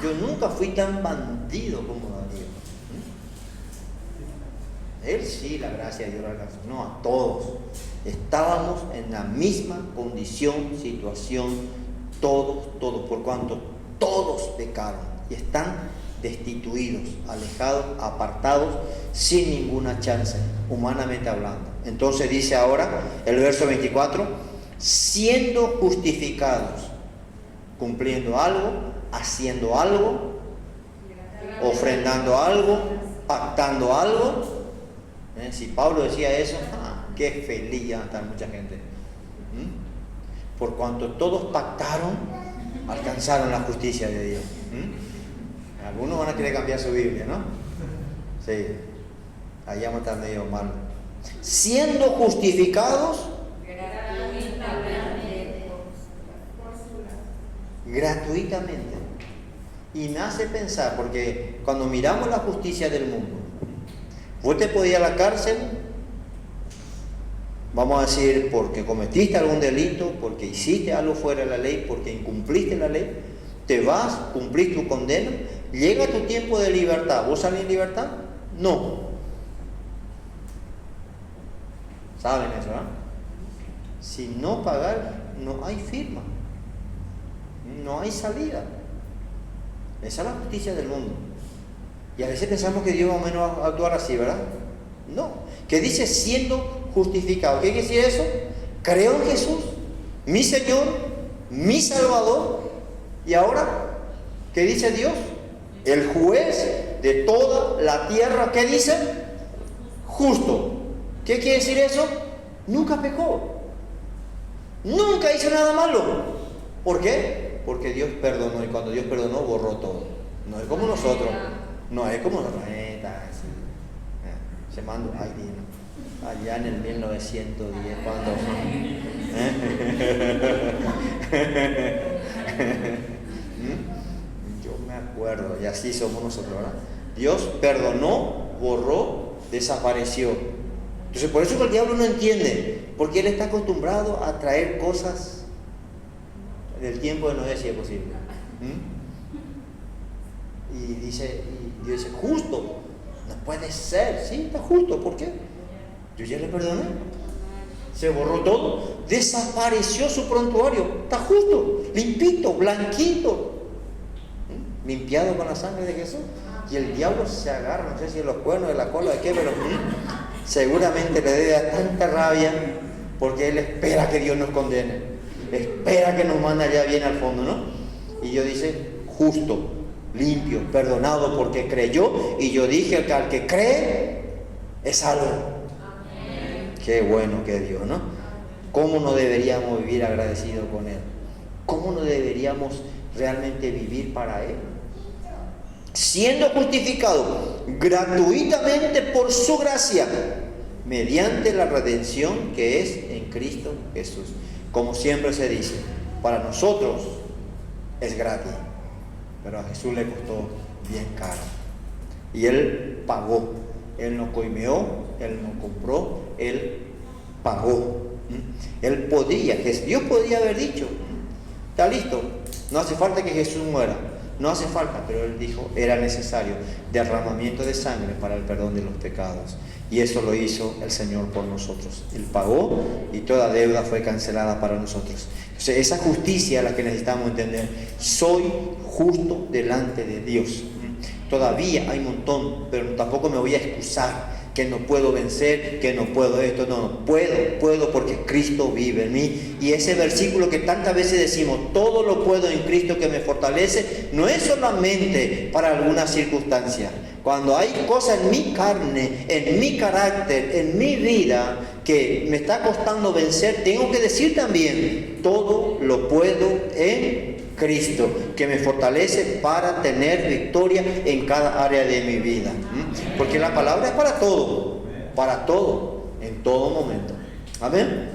Yo nunca fui tan bandido como Darío. Él sí, la gracia de Dios lo alcanzó. No, a todos. Estábamos en la misma condición, situación, todos, por cuanto todos pecaron y están destituidos, alejados, apartados, sin ninguna chance, humanamente hablando. Entonces dice ahora el verso 24, siendo justificados, cumpliendo algo, haciendo algo, ofrendando algo, pactando algo. Si Pablo decía eso, qué feliz iba a estar mucha gente. Por cuanto todos pactaron, alcanzaron la justicia de Dios. Algunos van a querer cambiar su Biblia, ¿no? Sí, allá vamos a estar medio mal. Siendo justificados gratuitamente. Y me hace pensar, porque cuando miramos la justicia del mundo, vos te podías ir a la cárcel, vamos a decir, porque cometiste algún delito, porque hiciste algo fuera de la ley, porque incumpliste la ley, te vas, cumplís tu condena, llega tu tiempo de libertad. ¿Vos salís en libertad? No. ¿Saben eso, no? Si no pagar, no hay firma, no hay salida. Esa es la justicia del mundo. Y a veces pensamos que Dios más o menos va a actuar así, ¿verdad? No. Que dice siendo justificado. ¿Qué quiere decir eso? Creo en Jesús, mi Señor, mi Salvador. Y ahora, ¿qué dice Dios? El juez de toda la tierra, ¿qué dice? Justo. ¿Qué quiere decir eso? Nunca pecó. Nunca hizo nada malo. ¿Por qué? Porque Dios perdonó. Y cuando Dios perdonó, borró todo. No es como nosotros. No es como nosotros. Se mandó. Ay, Dios. Allá en el 1910, cuando... Yo me acuerdo, y así somos nosotros, ¿verdad? Dios perdonó, borró, desapareció. Entonces por eso que el diablo no entiende, porque él está acostumbrado a traer cosas del tiempo de Noé, si es posible. Y Dios dice, justo, no puede ser. Sí, está justo. ¿Por qué? Yo ya le perdoné. Se borró todo, desapareció su prontuario. Está justo, limpito, blanquito, limpiado con la sangre de Jesús. Y el diablo se agarra, no sé si de los cuernos, de la cola, de qué, pero seguramente le debe dar tanta rabia, porque él espera que Dios nos condene, espera que nos mande allá bien al fondo, ¿no? Y Dios dice, justo, limpio, perdonado porque creyó. Y yo dije que al que cree es salvo. Qué bueno que Dios, ¿no? ¿Cómo no deberíamos vivir agradecidos con Él? ¿Cómo no deberíamos realmente vivir para Él? Siendo justificado gratuitamente por su gracia, mediante la redención que es en Cristo Jesús. Como siempre se dice, para nosotros es gratis, pero a Jesús le costó bien caro. Y Él pagó. Él no coimeó, Él no compró, Él pagó. Él podía, Dios podía haber dicho, está listo, no hace falta que Jesús muera, no hace falta, pero Él dijo, era necesario derramamiento de sangre para el perdón de los pecados. Y eso lo hizo el Señor por nosotros. Él pagó y toda deuda fue cancelada para nosotros. Entonces, esa justicia es la que necesitamos entender. Soy justo delante de Dios. Todavía hay un montón, pero tampoco me voy a excusar que no puedo vencer, que no puedo esto. No, puedo porque Cristo vive en mí. Y ese versículo que tantas veces decimos, todo lo puedo en Cristo que me fortalece, no es solamente para alguna circunstancia. Cuando hay cosas en mi carne, en mi carácter, en mi vida que me está costando vencer, tengo que decir también, todo lo puedo en Cristo, que me fortalece para tener victoria en cada área de mi vida. Porque la palabra es para todo, en todo momento. Amén.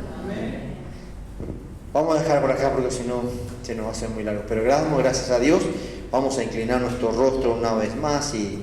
Vamos a dejar por acá porque si no se nos va a hacer muy largo. Pero damos gracias a Dios Vamos a inclinar nuestro rostro una vez más y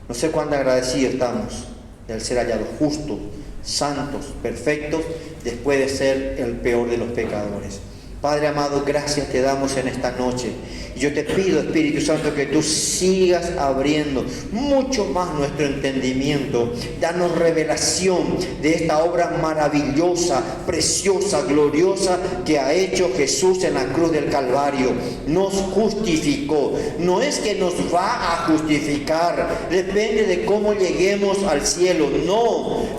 no sé cuán agradecidos estamos del ser hallados justos, santos, perfectos, después de ser el peor de los pecadores. Padre amado, gracias te damos en esta noche. Y yo te pido, Espíritu Santo, que tú sigas abriendo mucho más nuestro entendimiento. Danos revelación de esta obra maravillosa, preciosa, gloriosa que ha hecho Jesús en la cruz del Calvario. Nos justificó. No es que nos va a justificar, depende de cómo lleguemos al cielo.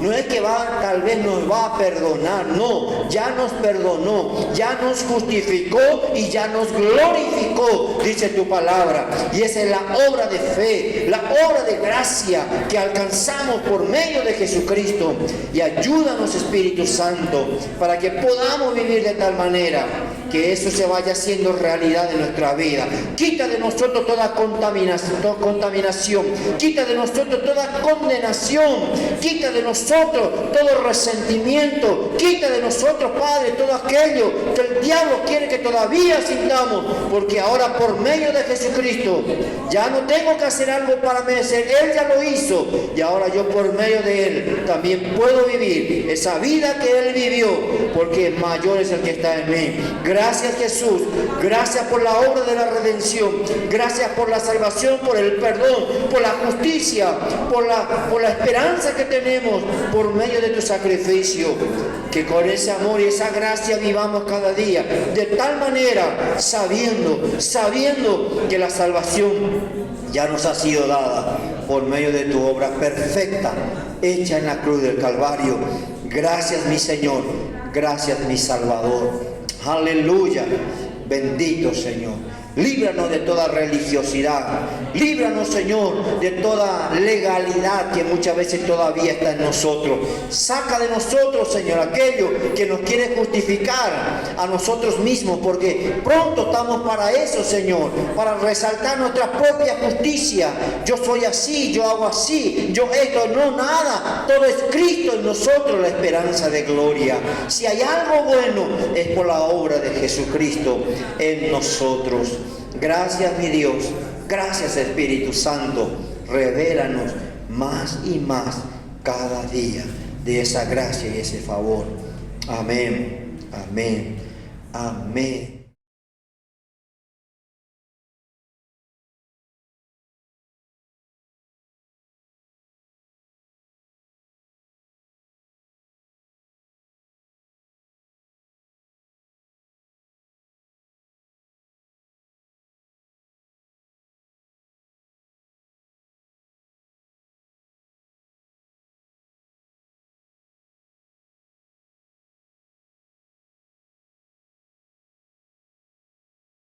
No es que tal vez nos va a perdonar. No, ya nos perdonó, ya nos justificó y ya nos glorificó, dice tu palabra. Y esa es la obra de fe, la obra de gracia que alcanzamos por medio de Jesucristo. Y ayúdanos, Espíritu Santo, para que podamos vivir de tal manera que eso se vaya haciendo realidad en nuestra vida. Quita de nosotros toda contaminación, quita de nosotros toda condenación, quita de nosotros todo resentimiento, quita de nosotros, Padre, todo aquello que el diablo quiere que todavía sintamos, porque ahora por medio de Jesucristo ya no tengo que hacer algo para merecer, Él ya lo hizo, y ahora yo por medio de Él también puedo vivir esa vida que Él vivió, porque mayor es el que está en mí. Gracias, Jesús, gracias por la obra de la redención, gracias por la salvación, por el perdón, por la justicia, por la esperanza que tenemos por medio de tu sacrificio. Que con ese amor y esa gracia vivamos cada día, de tal manera, sabiendo que la salvación ya nos ha sido dada por medio de tu obra perfecta, hecha en la cruz del Calvario. Gracias, mi Señor, gracias, mi Salvador. Aleluya, bendito Señor. Líbranos de toda religiosidad. Líbranos, Señor, de toda legalidad que muchas veces todavía está en nosotros. Saca de nosotros, Señor, aquello que nos quiere justificar a nosotros mismos, porque pronto estamos para eso, Señor, para resaltar nuestra propia justicia. Yo soy así, yo hago así, yo esto, no, nada. Todo es Cristo en nosotros, la esperanza de gloria. Si hay algo bueno, es por la obra de Jesucristo en nosotros. Gracias, mi Dios. Gracias, Espíritu Santo. Revélanos más y más cada día de esa gracia y ese favor. Amén, amén, amén.